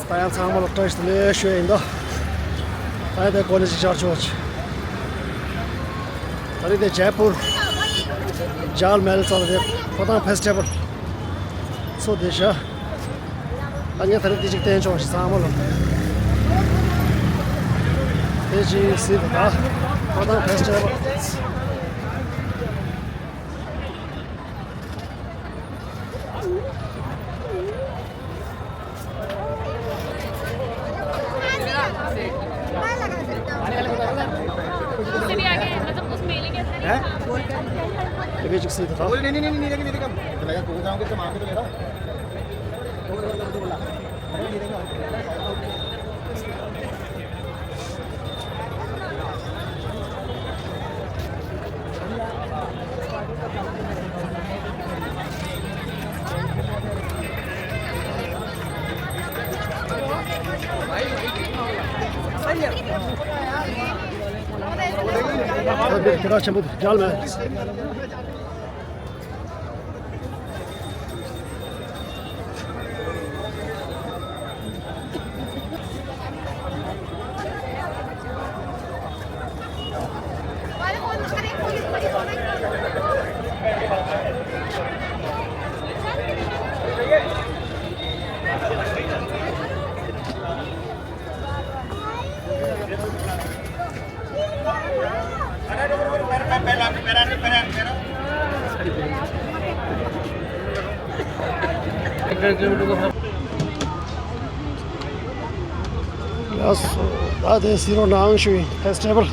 大家参观了这次的学院的，大家在国内是小学去，这里的जयपुर जाल महल चालते प्रधान festival so देश अन्य थरी दिजिक तें चोश सामल तेजी सीधा प्रधान फेस्टिवल बेजिक सीधा था नहीं देखा लगा को जाऊंगे तो मार के तो ले रहा बोला Kiraç'ın bu gelme. Yes, that is Zero Nangshui Festival.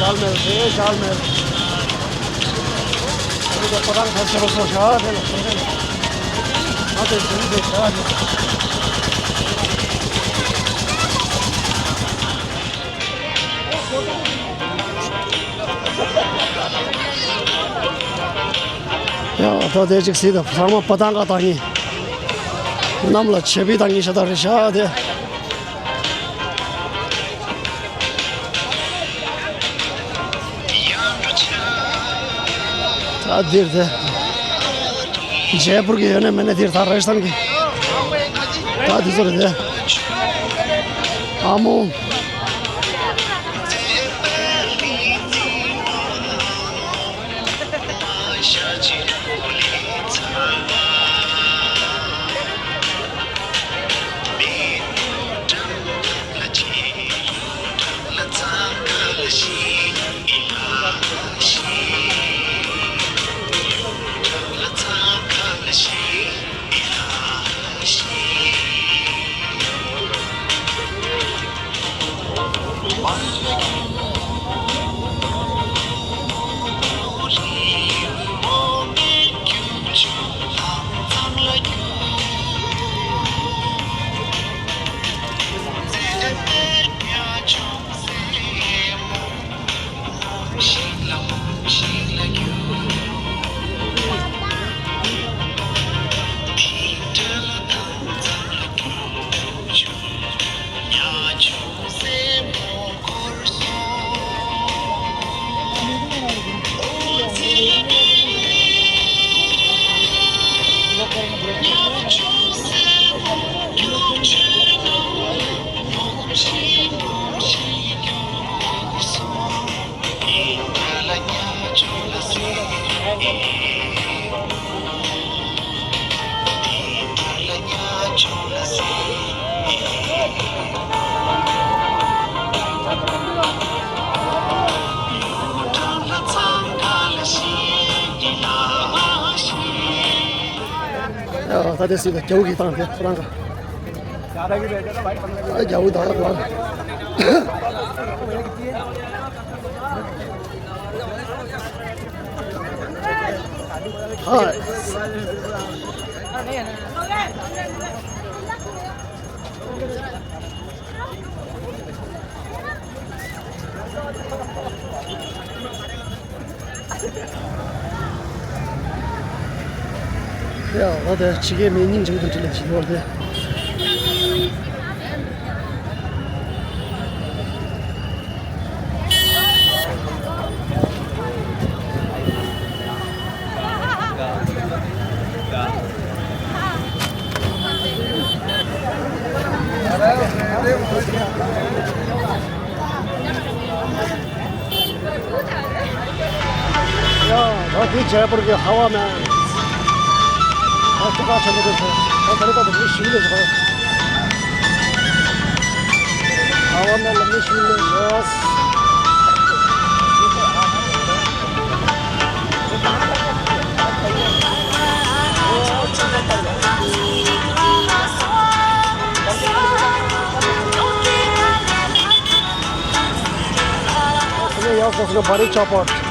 जाल महल से जाल महल अभी तो पतंग फेस्टिवल हो रहा है हाँ तो देख रहा है Ja, da der ich sehe, sagen wir Patanga Tangi. Namla Chebi Tangi Shadar Shade. Adir de. Jaipur की है ना मैंने तीर था राजस्थान की. आदि जोर दे. आमो. 다 됐습니다. 겨우기 당해 프랑가. ज़्यादा की बैठे ना भाई 15 겨우 다 와. हाँ 야, 나도 지게 메인 정도 들려 지도할때. 야, 어디 जयपुर की हवा में चुका चलो तो तरीका तो लंबी शील है हवा में लंबी शील है बस ये यार उसका बड़ी चौपट